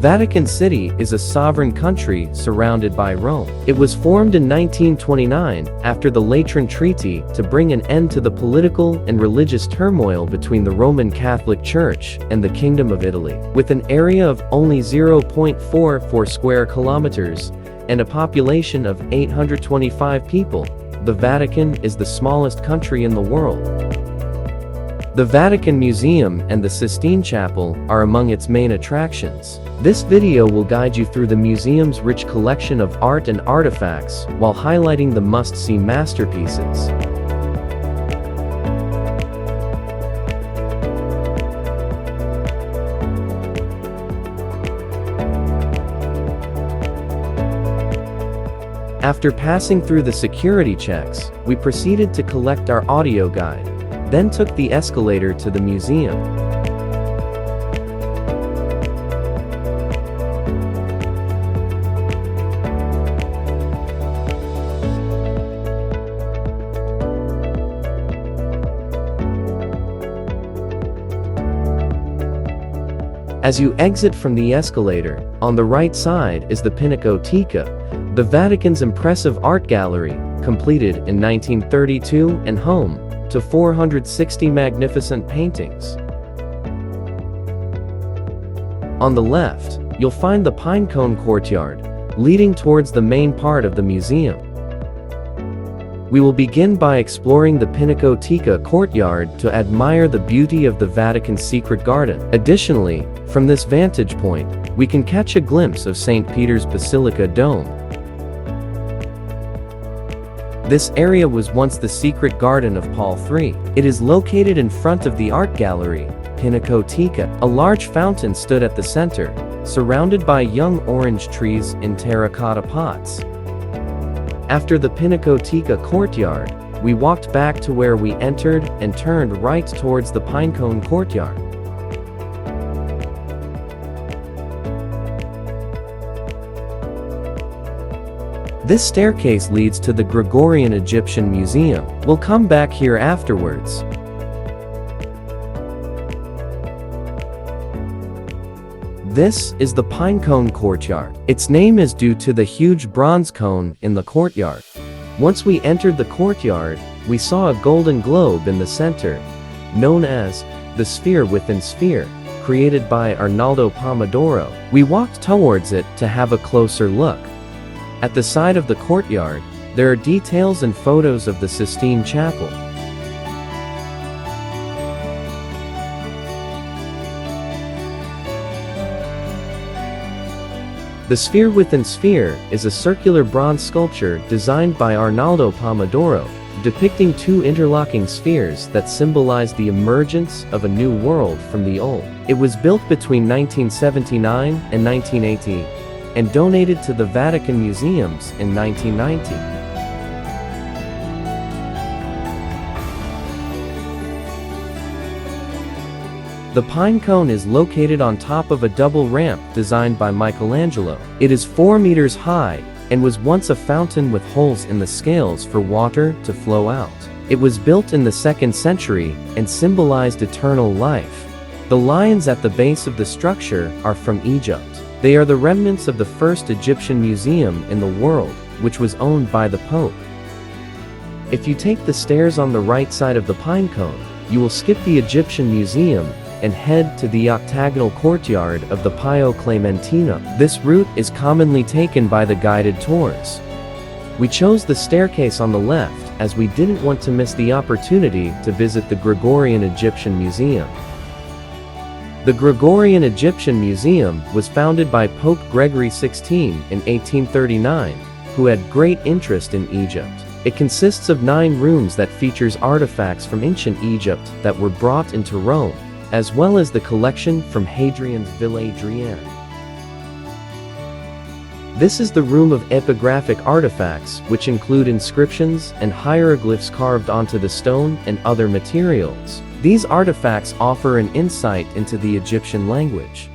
Vatican City is a sovereign country surrounded by Rome. It was formed in 1929 after the Lateran Treaty to bring an end to the political and religious turmoil between the Roman Catholic Church and the Kingdom of Italy. With an area of only 0.44 square kilometers and a population of 825 people, the Vatican is the smallest country in the world. The Vatican Museum and the Sistine Chapel are among its main attractions. This video will guide you through the museum's rich collection of art and artifacts while highlighting the must-see masterpieces. After passing through the security checks, we proceeded to collect our audio guide, then took the escalator to the museum. As you exit from the escalator, on the right side is the Pinacoteca, the Vatican's impressive art gallery, completed in 1932 and home to 460 magnificent paintings. On the left, you'll find the Pinecone Courtyard, leading towards the main part of the museum. We will begin by exploring the Pinacoteca Courtyard to admire the beauty of the Vatican's secret garden. Additionally, from this vantage point, we can catch a glimpse of St. Peter's Basilica dome. This area was once the secret garden of Paul III. It is located in front of the art gallery, Pinacoteca. A large fountain stood at the center, surrounded by young orange trees in terracotta pots. After the Pinacoteca Courtyard, we walked back to where we entered and turned right towards the Pinecone Courtyard. This staircase leads to the Gregorian Egyptian Museum. We'll come back here afterwards. This is the Pinecone Courtyard. Its name is due to the huge bronze cone in the courtyard. Once we entered the courtyard, we saw a golden globe in the center, known as the Sphere Within Sphere, created by Arnaldo Pomodoro. We walked towards it to have a closer look. At the side of the courtyard, there are details and photos of the Sistine Chapel. The Sphere Within Sphere is a circular bronze sculpture designed by Arnaldo Pomodoro, depicting two interlocking spheres that symbolize the emergence of a new world from the old. It was built between 1979 and 1980. And donated to the Vatican Museums in 1990. The Pinecone is located on top of a double ramp designed by Michelangelo. It is 4 meters high and was once a fountain with holes in the scales for water to flow out. It was built in the 2nd century and symbolized eternal life. The lions at the base of the structure are from Egypt. They are the remnants of the first Egyptian museum in the world, which was owned by the Pope. If you take the stairs on the right side of the Pinecone, you will skip the Egyptian Museum and head to the octagonal courtyard of the Pio Clementino. This route is commonly taken by the guided tours. We chose the staircase on the left as we didn't want to miss the opportunity to visit the Gregorian Egyptian Museum. The Gregorian Egyptian Museum was founded by Pope Gregory XVI in 1839, who had great interest in Egypt. It consists of 9 rooms that features artifacts from ancient Egypt that were brought into Rome, as well as the collection from Hadrian's Villa Adriana. This is the room of epigraphic artifacts, which include inscriptions and hieroglyphs carved onto the stone and other materials. These artifacts offer an insight into the Egyptian language.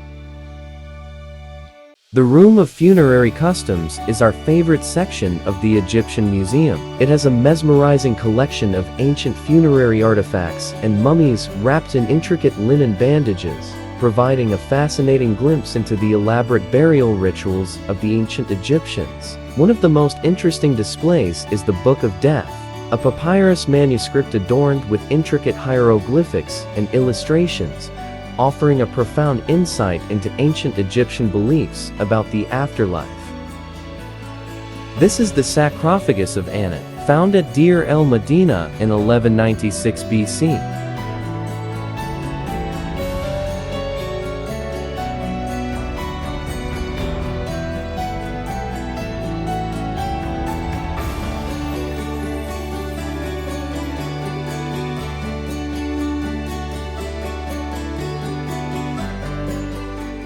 The Room of Funerary Customs is our favorite section of the Egyptian Museum. It has a mesmerizing collection of ancient funerary artifacts and mummies wrapped in intricate linen bandages. providing a fascinating glimpse into the elaborate burial rituals of the ancient Egyptians. One of the most interesting displays is the Book of Death, a papyrus manuscript adorned with intricate hieroglyphics and illustrations, offering a profound insight into ancient Egyptian beliefs about the afterlife. This is the sarcophagus of Anat, found at Deir el-Medina in 1196 BC.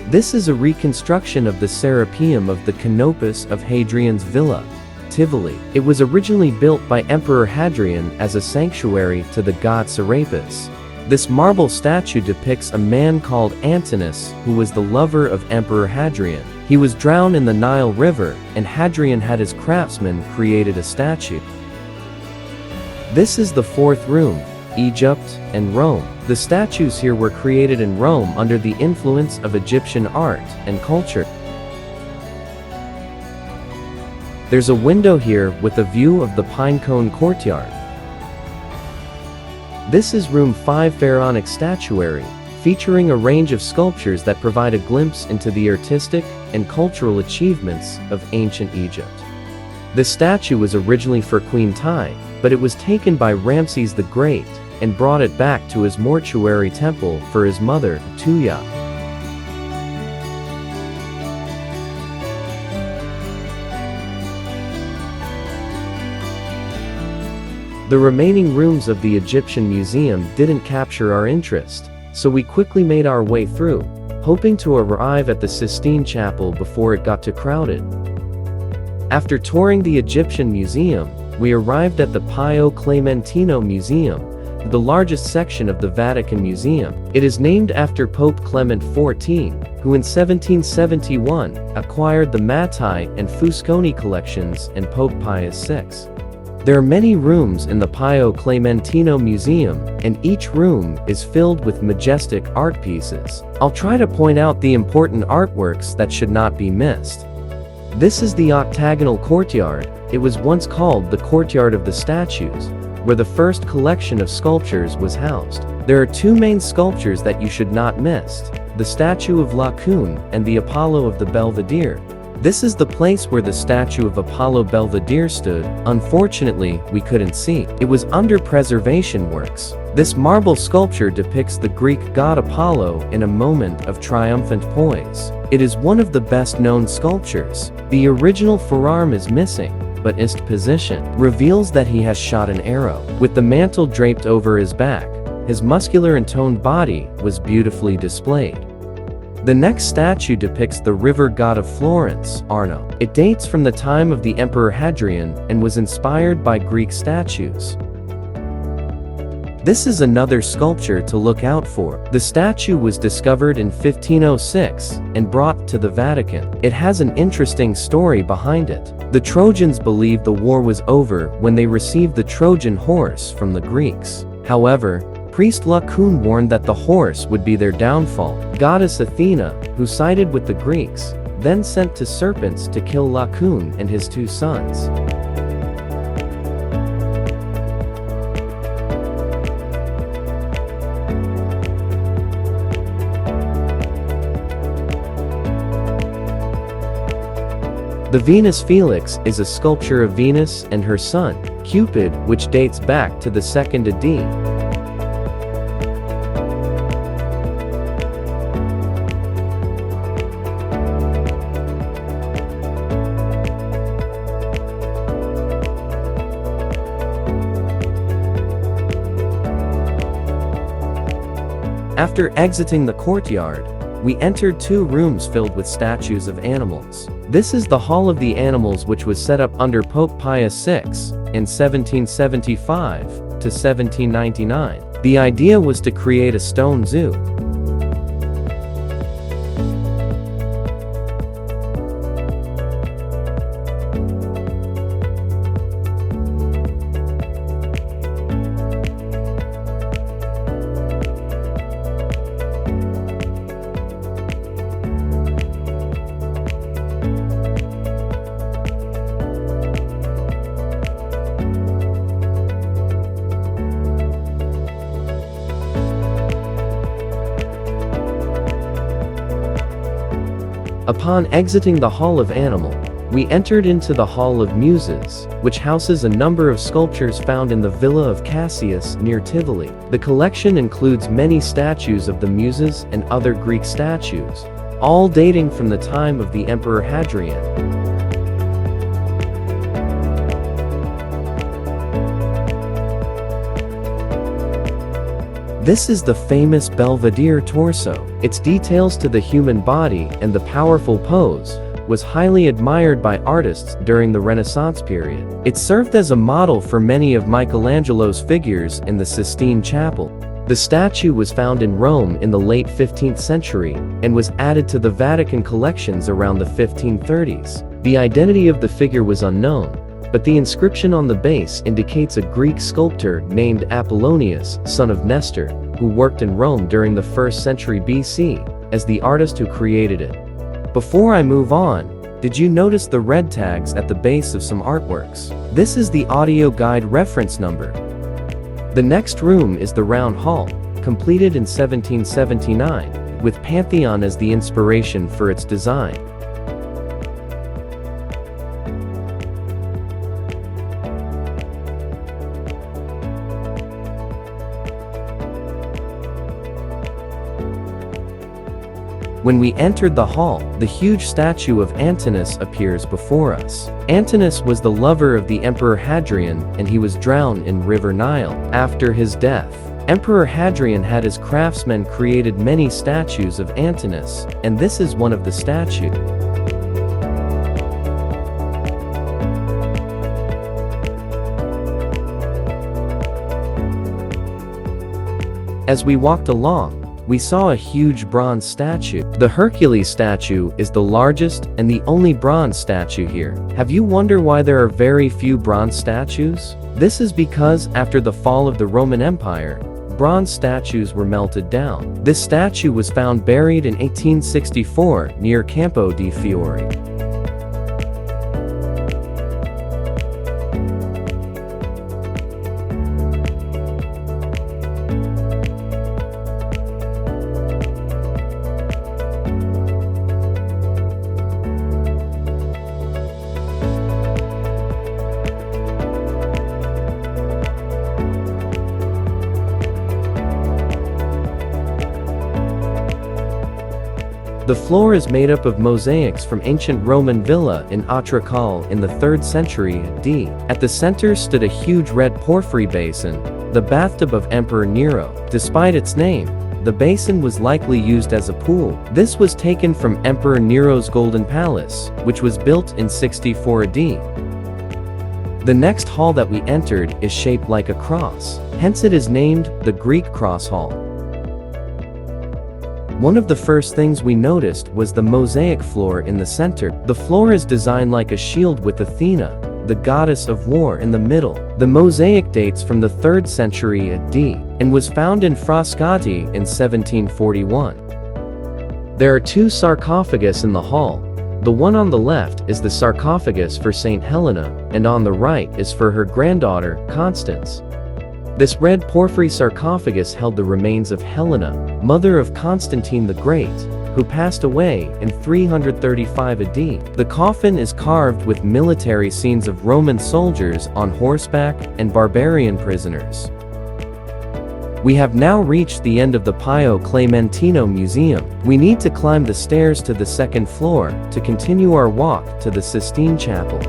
This is a reconstruction of the Serapeum of the Canopus of Hadrian's Villa, Tivoli. It was originally built by Emperor Hadrian as a sanctuary to the god Serapis. This marble statue depicts a man called Antinous who was the lover of Emperor Hadrian. He was drowned in the Nile River, and Hadrian had his craftsmen created a statue. This is the fourth room, Egypt and Rome. The statues here were created in Rome under the influence of Egyptian art and culture. There's a window here with a view of the Pinecone Courtyard. This is room 5, Pharaonic statuary, featuring a range of sculptures that provide a glimpse into the artistic and cultural achievements of ancient Egypt. The statue was originally for Queen Tai, but it was taken by Ramses the Great and brought it back to his mortuary temple for his mother, Tuya. The remaining rooms of the Egyptian Museum didn't capture our interest, so we quickly made our way through, hoping to arrive at the Sistine Chapel before it got too crowded. After touring the Egyptian Museum, we arrived at the Pio Clementino Museum, the largest section of the Vatican Museum. It is named after Pope Clement XIV, who in 1771 acquired the Mattei and Fusconi collections and Pope Pius VI. There are many rooms in the Pio Clementino Museum, and each room is filled with majestic art pieces. I'll try to point out the important artworks that should not be missed. This is the octagonal courtyard. It was once called the Courtyard of the Statues, where the first collection of sculptures was housed. There are two main sculptures that you should not miss: the statue of Laocoon and the Apollo of the Belvedere. This is the place where the statue of Apollo Belvedere stood. Unfortunately, we couldn't see. It was under preservation works. This marble sculpture depicts the Greek god Apollo in a moment of triumphant poise. It is one of the best-known sculptures. The original forearm is missing, but its position reveals that he has shot an arrow. With the mantle draped over his back, his muscular and toned body was beautifully displayed. The next statue depicts the river god of Florence, Arno. It dates from the time of the Emperor Hadrian and was inspired by Greek statues. This is another sculpture to look out for. The statue was discovered in 1506 and brought to the Vatican. It has an interesting story behind it. The Trojans believed the war was over when they received the Trojan horse from the Greeks. However, priest Laocoon warned that the horse would be their downfall. Goddess Athena, who sided with the Greeks, then sent two serpents to kill Laocoon and his two sons. The Venus Felix is a sculpture of Venus and her son, Cupid, which dates back to the 2nd AD. After exiting the courtyard, we entered two rooms filled with statues of animals. This is the Hall of the Animals, which was set up under Pope Pius VI in 1775 to 1799. The idea was to create a stone zoo. Upon exiting the Hall of Animal, we entered into the Hall of Muses, which houses a number of sculptures found in the Villa of Cassius near Tivoli. The collection includes many statues of the Muses and other Greek statues, all dating from the time of the Emperor Hadrian. This is the famous Belvedere torso. Its details to the human body and the powerful pose was highly admired by artists during the Renaissance period. It served as a model for many of Michelangelo's figures in the Sistine Chapel. The statue was found in Rome in the late 15th century and was added to the Vatican collections around the 1530s. The identity of the figure was unknown, but the inscription on the base indicates a Greek sculptor named Apollonius, son of Nestor, who worked in Rome during the 1st century BC, as the artist who created it. Before I move on, did you notice the red tags at the base of some artworks? This is the audio guide reference number. The next room is the Round Hall, completed in 1779, with Pantheon as the inspiration for its design. When we entered the hall, the huge statue of Antinous appears before us. Antinous was the lover of the Emperor Hadrian, and he was drowned in River Nile. After his death, Emperor Hadrian had his craftsmen created many statues of Antinous, and this is one of the statues. As we walked along, we saw a huge bronze statue. The Hercules statue is the largest and the only bronze statue here. Have you wondered why there are very few bronze statues? This is because after the fall of the Roman Empire, bronze statues were melted down. This statue was found buried in 1864 near Campo di Fiori. The floor is made up of mosaics from ancient Roman villa in Atracal in the 3rd century AD. At the center stood a huge red porphyry basin, the bathtub of Emperor Nero. Despite its name, the basin was likely used as a pool. This was taken from Emperor Nero's Golden Palace, which was built in 64 AD. The next hall that we entered is shaped like a cross, hence it is named the Greek Cross Hall. One of the first things we noticed was the mosaic floor in the center. The floor is designed like a shield with Athena, the goddess of war, in the middle. The mosaic dates from the 3rd century AD and was found in Frascati in 1741. There are 2 sarcophagus in the hall. The one on the left is the sarcophagus for Saint Helena, and on the right is for her granddaughter, Constance. This red porphyry sarcophagus held the remains of Helena, mother of Constantine the Great, who passed away in 335 AD. The coffin is carved with military scenes of Roman soldiers on horseback and barbarian prisoners. We have now reached the end of the Pio Clementino Museum. We need to climb the stairs to the 2nd floor to continue our walk to the Sistine Chapel.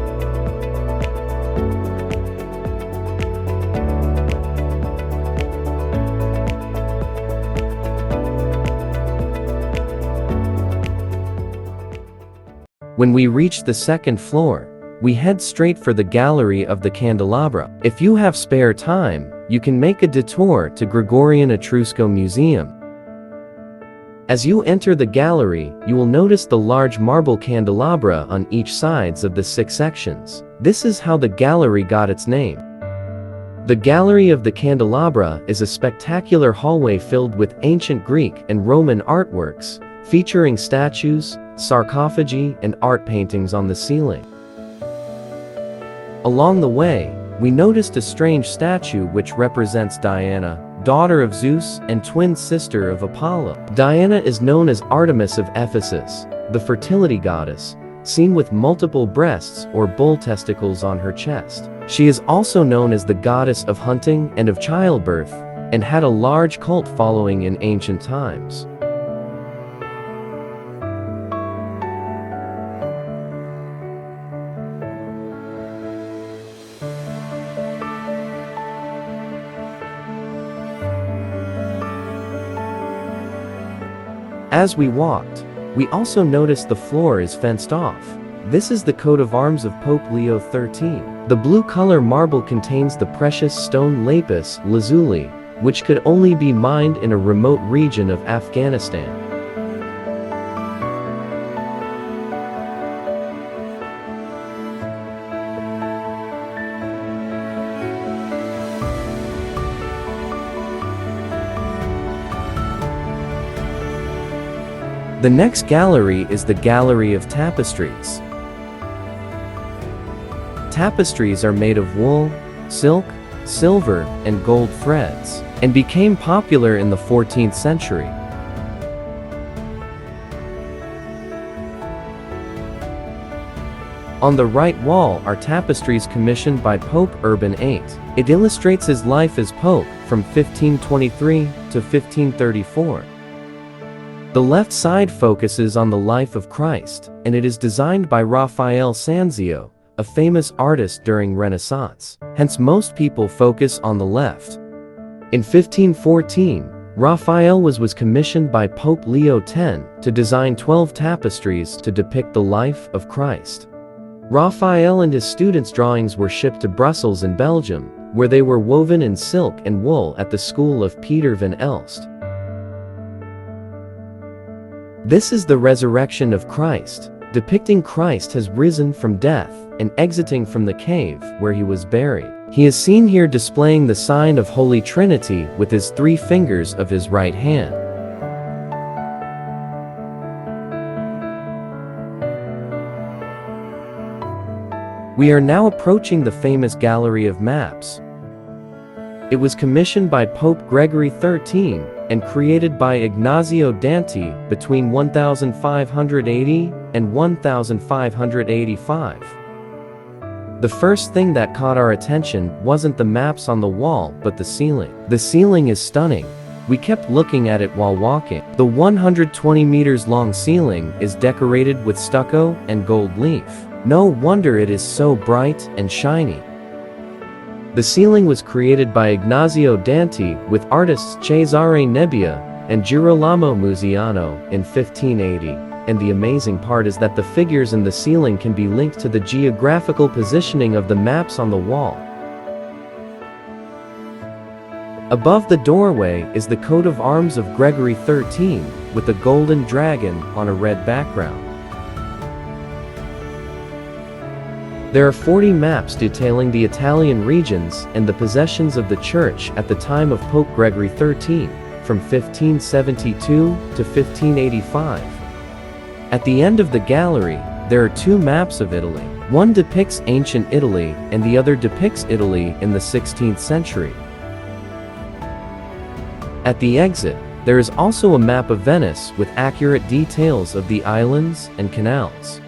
When we reach the 2nd floor, we head straight for the Gallery of the Candelabra. If you have spare time, you can make a detour to Gregorian Etrusco Museum. As you enter the gallery, you will notice the large marble candelabra on each sides of the 6 sections. This is how the gallery got its name. The Gallery of the Candelabra is a spectacular hallway filled with ancient Greek and Roman artworks, featuring statues, sarcophagi, and art paintings on the ceiling. Along the way, we noticed a strange statue which represents Diana, daughter of Zeus and twin sister of Apollo. Diana is known as Artemis of Ephesus, the fertility goddess, seen with multiple breasts or bull testicles on her chest. She is also known as the goddess of hunting and of childbirth, and had a large cult following in ancient times. As we walked, we also noticed the floor is fenced off. This is the coat of arms of Pope Leo XIII. The blue color marble contains the precious stone lapis lazuli, which could only be mined in a remote region of Afghanistan. The next gallery is the Gallery of Tapestries. Tapestries are made of wool, silk, silver, and gold threads, and became popular in the 14th century. On the right wall are tapestries commissioned by Pope Urban VIII. It illustrates his life as Pope from 1523 to 1534. The left side focuses on the life of Christ, and it is designed by Raphael Sanzio, a famous artist during Renaissance. Hence most people focus on the left. In 1514, Raphael was commissioned by Pope Leo X to design 12 tapestries to depict the life of Christ. Raphael and his students' drawings were shipped to Brussels in Belgium, where they were woven in silk and wool at the school of Peter van Elst. This is the resurrection of Christ, depicting Christ has risen from death and exiting from the cave where he was buried. He is seen here displaying the sign of Holy Trinity with his 3 fingers of his right hand. We are now approaching the famous Gallery of Maps. It was commissioned by Pope Gregory XIII and created by Ignazio Danti between 1580 and 1585. The first thing that caught our attention wasn't the maps on the wall but the ceiling. The ceiling is stunning. We kept looking at it while walking. The 120 meters long ceiling is decorated with stucco and gold leaf. No wonder it is so bright and shiny. The ceiling was created by Ignazio Danti with artists Cesare Nebbia and Girolamo Muziano in 1580, and the amazing part is that the figures in the ceiling can be linked to the geographical positioning of the maps on the wall. Above the doorway is the coat of arms of Gregory XIII with a golden dragon on a red background. There are 40 maps detailing the Italian regions and the possessions of the church at the time of Pope Gregory XIII, from 1572 to 1585. At the end of the gallery, there are 2 maps of Italy. One depicts ancient Italy and the other depicts Italy in the 16th century. At the exit, there is also a map of Venice with accurate details of the islands and canals.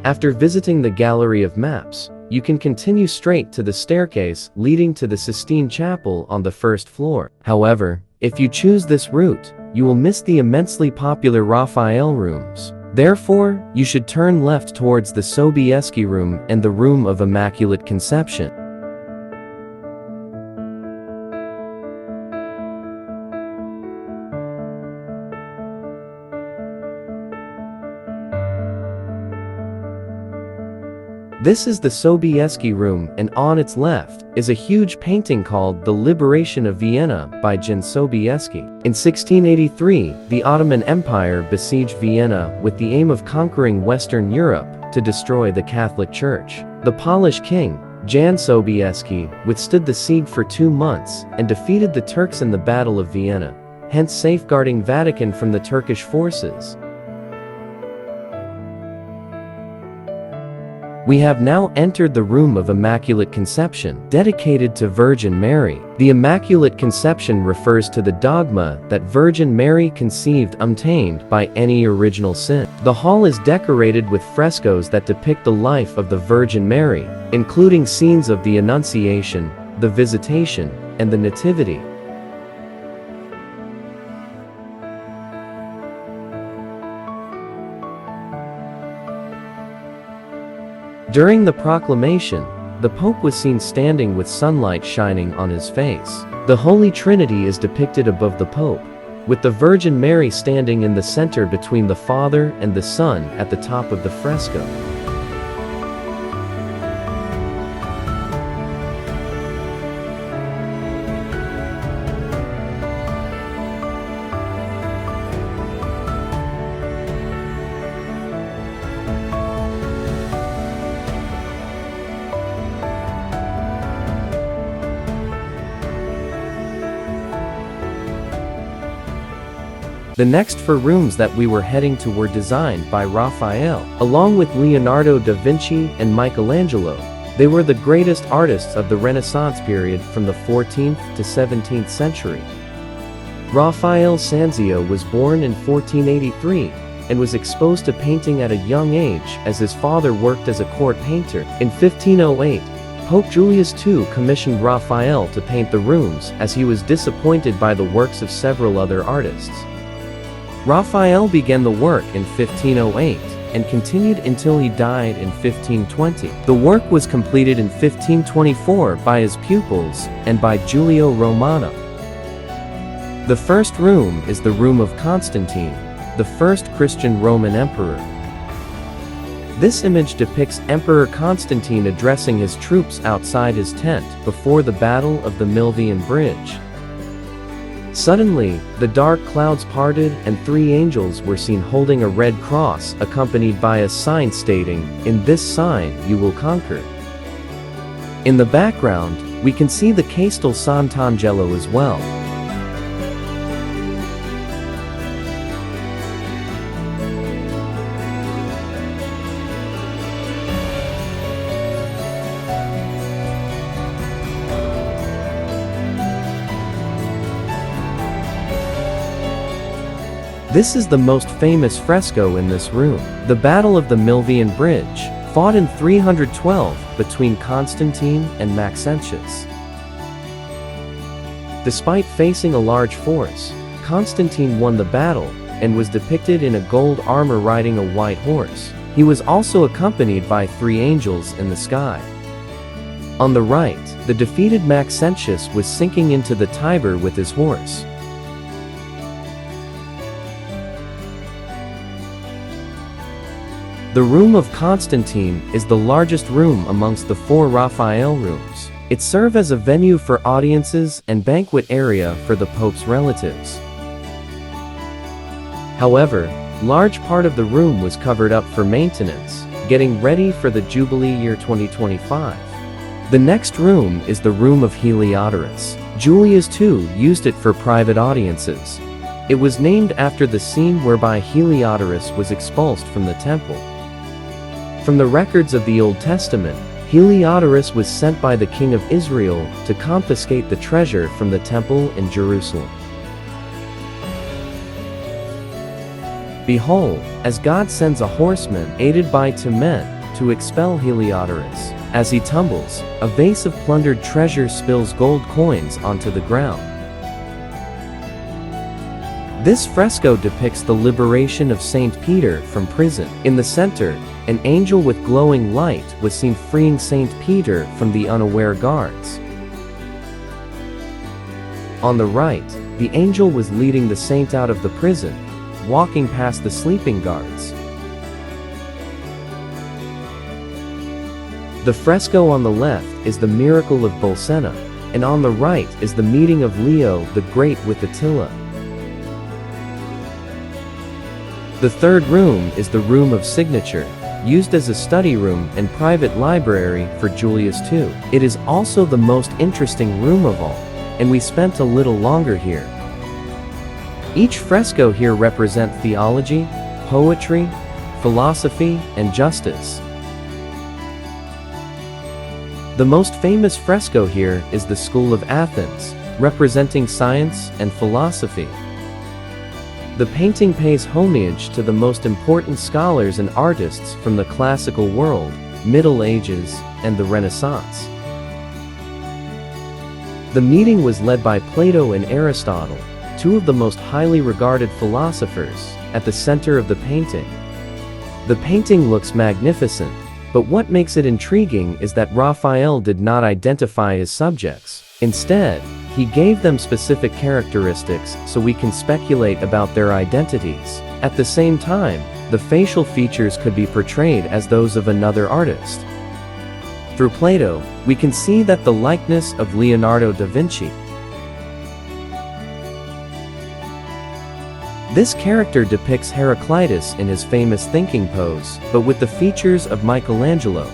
After visiting the Gallery of Maps, you can continue straight to the staircase leading to the Sistine Chapel on the 1st floor. However, if you choose this route, you will miss the immensely popular Raphael Rooms. Therefore, you should turn left towards the Sobieski Room and the Room of Immaculate Conception. This is the Sobieski Room, and on its left is a huge painting called The Liberation of Vienna by Jan Sobieski. In 1683, the Ottoman Empire besieged Vienna with the aim of conquering Western Europe to destroy the Catholic Church. The Polish king, Jan Sobieski, withstood the siege for 2 months and defeated the Turks in the Battle of Vienna, hence safeguarding Vatican from the Turkish forces. We have now entered the room of Immaculate Conception, dedicated to Virgin Mary. The Immaculate Conception refers to the dogma that Virgin Mary conceived untainted by any original sin. The hall is decorated with frescoes that depict the life of the Virgin Mary, including scenes of the Annunciation, the Visitation, and the Nativity. During the proclamation, the Pope was seen standing with sunlight shining on his face. The Holy Trinity is depicted above the Pope, with the Virgin Mary standing in the center between the Father and the Son at the top of the fresco. The next four rooms that we were heading to were designed by Raphael, along with Leonardo da Vinci and Michelangelo. They were the greatest artists of the Renaissance period from the 14th to 17th century. Raphael Sanzio was born in 1483 and was exposed to painting at a young age as his father worked as a court painter. In 1508, Pope Julius II commissioned Raphael to paint the rooms as he was disappointed by the works of several other artists. Raphael began the work in 1508 and continued until he died in 1520. The work was completed in 1524 by his pupils and by Giulio Romano. The first room is the room of Constantine, the first Christian Roman emperor. This image depicts Emperor Constantine addressing his troops outside his tent before the Battle of the Milvian Bridge. Suddenly, the dark clouds parted and three angels were seen holding a red cross accompanied by a sign stating, "In this sign you will conquer." In the background, we can see the Castel Sant'Angelo as well. This is the most famous fresco in this room. The Battle of the Milvian Bridge, fought in 312 between Constantine and Maxentius. Despite facing a large force, Constantine won the battle and was depicted in a gold armor riding a white horse. He was also accompanied by three angels in the sky. On the right, the defeated Maxentius was sinking into the Tiber with his horse. The room of Constantine is the largest room amongst the four Raphael rooms. It served as a venue for audiences and banquet area for the Pope's relatives. However, large part of the room was covered up for maintenance, getting ready for the Jubilee year 2025. The next room is the room of Heliodorus. Julius II used it for private audiences. It was named after the scene whereby Heliodorus was expulsed from the temple. From the records of the Old Testament, Heliodorus was sent by the king of Israel to confiscate the treasure from the temple in Jerusalem. Behold, as God sends a horseman aided by two men to expel Heliodorus. As he tumbles, a vase of plundered treasure spills gold coins onto the ground. This fresco depicts the liberation of Saint Peter from prison. In the center, an angel with glowing light was seen freeing Saint Peter from the unaware guards. On the right, the angel was leading the saint out of the prison, walking past the sleeping guards. The fresco on the left is the miracle of Bolsena, and on the right is the meeting of Leo the Great with Attila. The third room is the room of signature, used as a study room and private library for Julius II. It is also the most interesting room of all, and we spent a little longer here. Each fresco here represents theology, poetry, philosophy, and justice. The most famous fresco here is the School of Athens, representing science and philosophy. The painting pays homage to the most important scholars and artists from the classical world, Middle Ages, and the Renaissance. The meeting was led by Plato and Aristotle, two of the most highly regarded philosophers, at the center of the painting. The painting looks magnificent, but what makes it intriguing is that Raphael did not identify his subjects. Instead, he gave them specific characteristics so we can speculate about their identities. At the same time, the facial features could be portrayed as those of another artist. Through Plato, we can see that the likeness of Leonardo da Vinci. This character depicts Heraclitus in his famous thinking pose, but with the features of Michelangelo.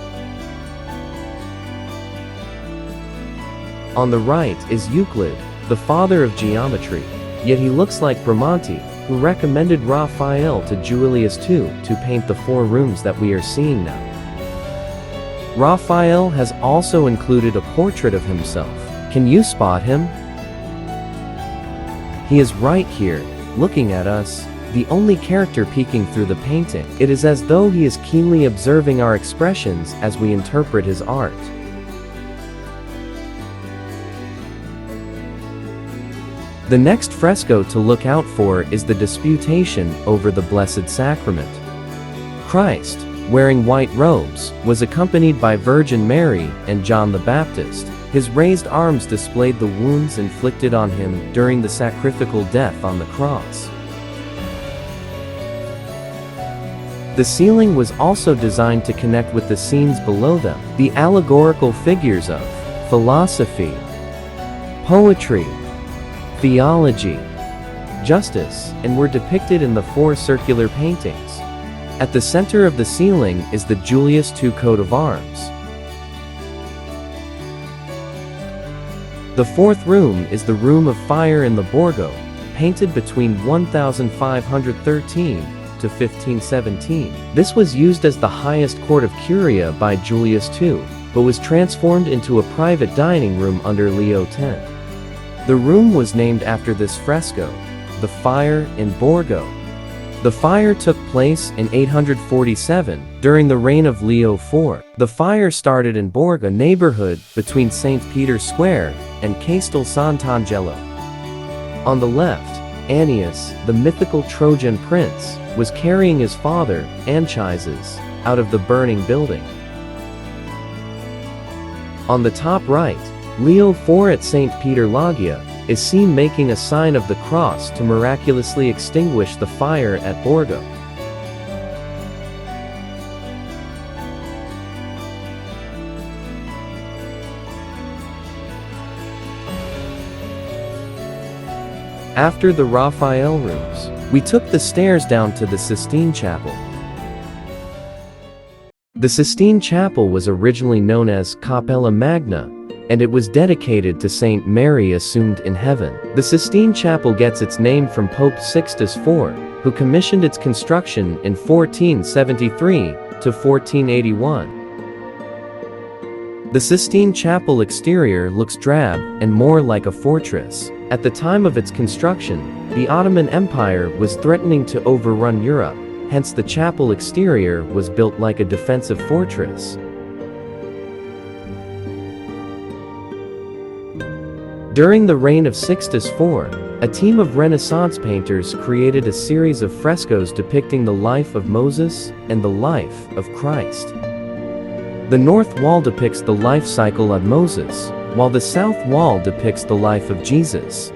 On the right is Euclid, the father of geometry, yet he looks like Bramante, who recommended Raphael to Julius II to paint the 4 rooms that we are seeing now. Raphael has also included a portrait of himself. Can you spot him? He is right here, looking at us, the only character peeking through the painting. It is as though he is keenly observing our expressions as we interpret his art. The next fresco to look out for is the Disputation over the Blessed Sacrament. Christ, wearing white robes, was accompanied by Virgin Mary and John the Baptist. His raised arms displayed the wounds inflicted on him during the sacrificial death on the cross. The ceiling was also designed to connect with the scenes below them, the allegorical figures of philosophy, poetry, theology, justice, and were depicted in the 4 circular paintings. At the center of the ceiling is the Julius II coat of arms. The 4th room is the Room of Fire in the Borgo, painted between 1513 to 1517. This was used as the highest court of Curia by Julius II, but was transformed into a private dining room under Leo X. The room was named after this fresco, The Fire in Borgo. The fire took place in 847, during the reign of Leo IV. The fire started in Borgo neighborhood between St. Peter's Square and Castel Sant'Angelo. On the left, Aeneas, the mythical Trojan prince, was carrying his father, Anchises, out of the burning building. On the top right, Leo IV at St. Peter Loggia is seen making a sign of the cross to miraculously extinguish the fire at Borgo. After the Raphael Rooms, we took the stairs down to the Sistine Chapel. The Sistine Chapel was originally known as Cappella Magna, and it was dedicated to Saint Mary Assumed in Heaven. The Sistine Chapel gets its name from Pope Sixtus IV, who commissioned its construction in 1473 to 1481. The Sistine Chapel exterior looks drab and more like a fortress. At the time of its construction, the Ottoman Empire was threatening to overrun Europe, hence the chapel exterior was built like a defensive fortress. During the reign of Sixtus IV, a team of Renaissance painters created a series of frescoes depicting the life of Moses and the life of Christ. The north wall depicts the life cycle of Moses, while the south wall depicts the life of Jesus.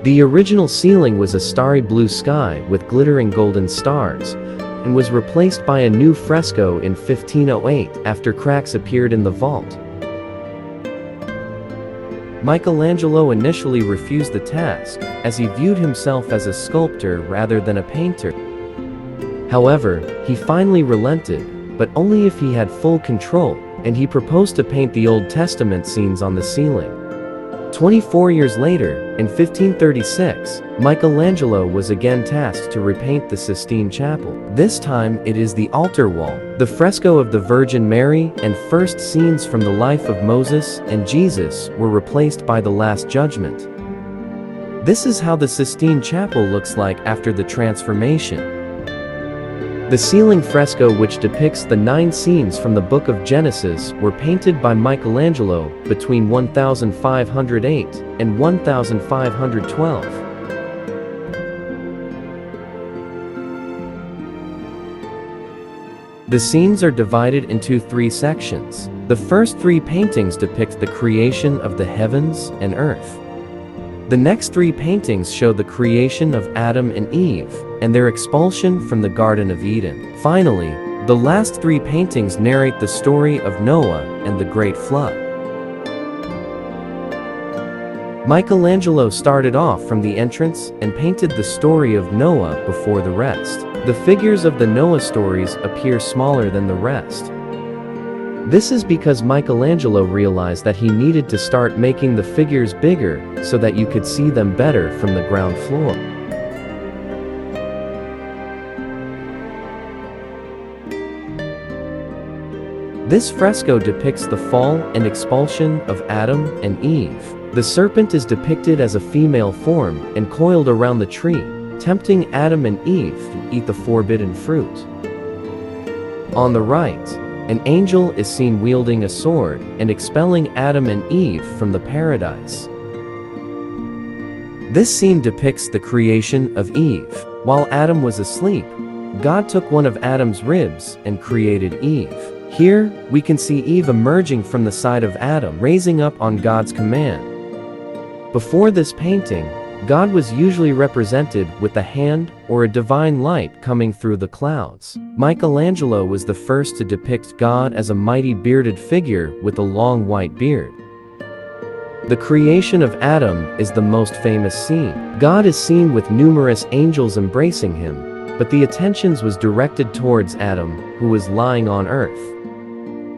The original ceiling was a starry blue sky with glittering golden stars, and was replaced by a new fresco in 1508 after cracks appeared in the vault. Michelangelo initially refused the task, as he viewed himself as a sculptor rather than a painter. However, he finally relented, but only if he had full control, and he proposed to paint the Old Testament scenes on the ceiling. 24 years later, in 1536, Michelangelo was again tasked to repaint the Sistine Chapel. This time, it is the altar wall, the fresco of the Virgin Mary, and first scenes from the life of Moses and Jesus were replaced by the Last Judgment. This is how the Sistine Chapel looks like after the transformation. The ceiling fresco, which depicts the 9 scenes from the Book of Genesis, were painted by Michelangelo between 1508 and 1512. The scenes are divided into 3 sections. The first 3 paintings depict the creation of the heavens and earth. The next 3 paintings show the creation of Adam and Eve and their expulsion from the Garden of Eden. Finally, the last 3 paintings narrate the story of Noah and the Great Flood. Michelangelo started off from the entrance and painted the story of Noah before the rest. The figures of the Noah stories appear smaller than the rest. This is because Michelangelo realized that he needed to start making the figures bigger so that you could see them better from the ground floor. This fresco depicts the fall and expulsion of Adam and Eve. The serpent is depicted as a female form and coiled around the tree, tempting Adam and Eve to eat the forbidden fruit. On the right, an angel is seen wielding a sword and expelling Adam and Eve from the paradise. This scene depicts the creation of Eve. While Adam was asleep, God took one of Adam's ribs and created Eve. Here, we can see Eve emerging from the side of Adam, raising up on God's command. Before this painting, God was usually represented with a hand or a divine light coming through the clouds. Michelangelo was the first to depict God as a mighty bearded figure with a long white beard. The creation of Adam is the most famous scene. God is seen with numerous angels embracing him, but the attention was directed towards Adam, who was lying on earth.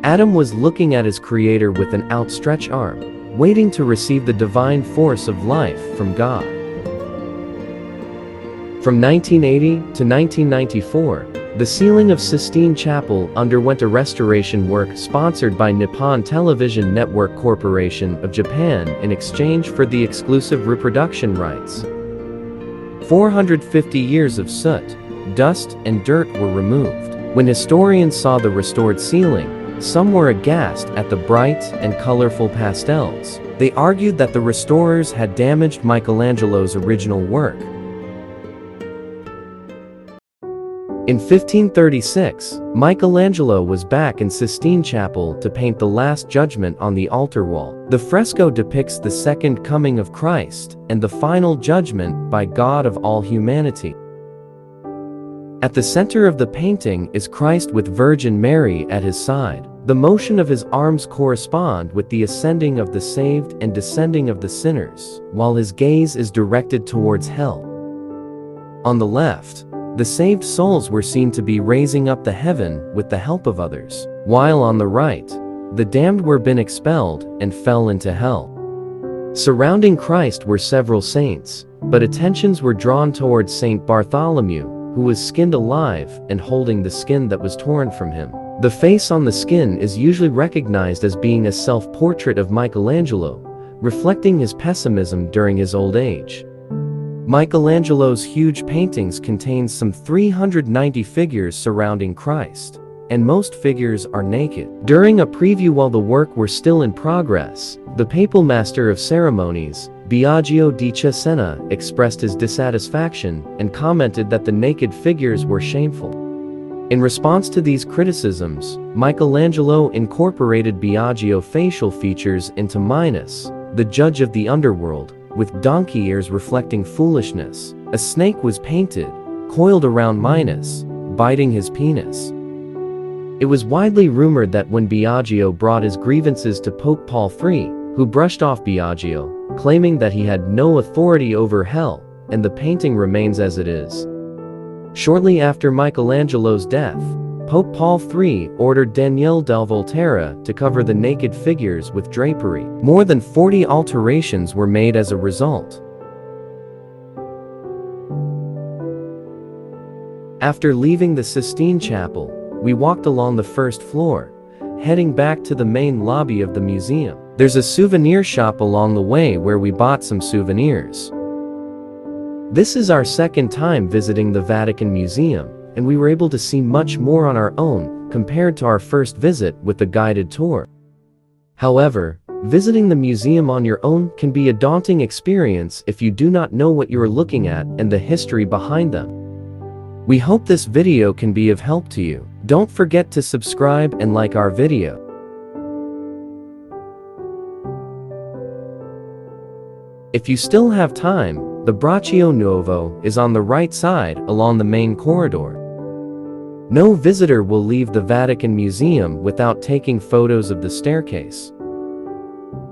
Adam was looking at his creator with an outstretched arm, waiting to receive the divine force of life from God. From 1980 to 1994, the ceiling of Sistine Chapel underwent a restoration work sponsored by Nippon Television Network Corporation of Japan in exchange for the exclusive reproduction rights. 450 years of soot, dust, and dirt were removed. When historians saw the restored ceiling, some were aghast at the bright and colorful pastels. They argued that the restorers had damaged Michelangelo's original work. In 1536, Michelangelo was back in Sistine Chapel to paint the Last Judgment on the altar wall. The fresco depicts the second coming of Christ and the final judgment by God of all humanity. At the center of the painting is Christ with Virgin Mary at his side. The motion of his arms correspond with the ascending of the saved and descending of the sinners, while his gaze is directed towards hell. On the left, the saved souls were seen to be raising up to heaven with the help of others, while on the right, the damned were been expelled and fell into hell. Surrounding Christ were several saints, but attentions were drawn towards Saint Bartholomew, who was skinned alive and holding the skin that was torn from him. The face on the skin is usually recognized as being a self-portrait of Michelangelo, reflecting his pessimism during his old age. Michelangelo's huge paintings contain some 390 figures surrounding Christ, and most figures are naked. During a preview while the work were still in progress, the papal master of ceremonies, Biagio di Cesena, expressed his dissatisfaction and commented that the naked figures were shameful. In response to these criticisms, Michelangelo incorporated Biagio facial features into Minos, the judge of the underworld, with donkey ears reflecting foolishness. A snake was painted, coiled around Minos, biting his penis. It was widely rumored that when Biagio brought his grievances to Pope Paul III, who brushed off Biagio, claiming that he had no authority over hell, and the painting remains as it is. Shortly after Michelangelo's death, Pope Paul III ordered Daniele del Volterra to cover the naked figures with drapery. More than 40 alterations were made as a result. After leaving the Sistine Chapel, we walked along the first floor, heading back to the main lobby of the museum. There's a souvenir shop along the way where we bought some souvenirs. This is our second time visiting the Vatican Museum, and we were able to see much more on our own compared to our first visit with the guided tour. However, visiting the museum on your own can be a daunting experience if you do not know what you are looking at and the history behind them. We hope this video can be of help to you. Don't forget to subscribe and like our video. If you still have time, the Braccio Nuovo is on the right side along the main corridor. No visitor will leave the Vatican Museum without taking photos of the staircase.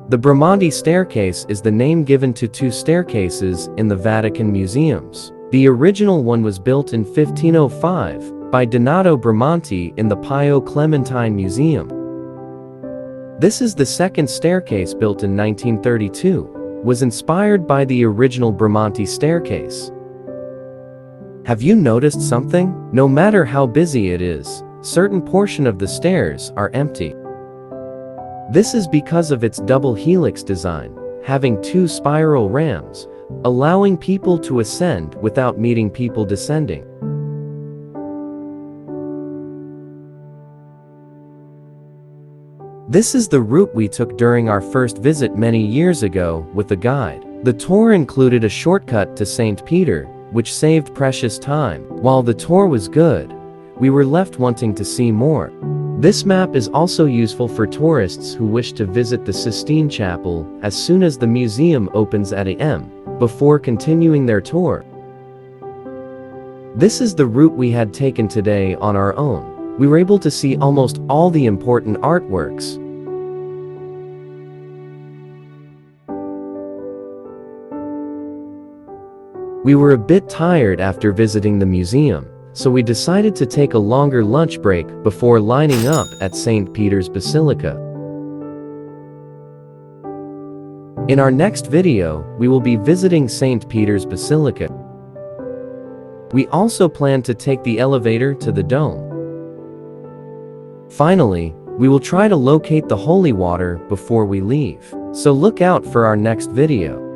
The Bramante staircase is the name given to two staircases in the Vatican museums. The original one was built in 1505 by Donato Bramante in the Pio Clementino Museum. This is the second staircase, built in 1932, was inspired by the original Bramante staircase. Have you noticed something? No matter how busy it is, certain portion of the stairs are empty. This is because of its double helix design, having two spiral ramps, allowing people to ascend without meeting people descending. This is the route we took during our first visit many years ago with a guide. The tour included a shortcut to St. Peter, which saved precious time. While the tour was good, we were left wanting to see more. This map is also useful for tourists who wish to visit the Sistine Chapel as soon as the museum opens at AM, before continuing their tour. This is the route we had taken today on our own. We were able to see almost all the important artworks. We were a bit tired after visiting the museum, so we decided to take a longer lunch break before lining up at St. Peter's Basilica. In our next video, we will be visiting St. Peter's Basilica. We also plan to take the elevator to the dome. Finally, we will try to locate the holy water before we leave. So look out for our next video.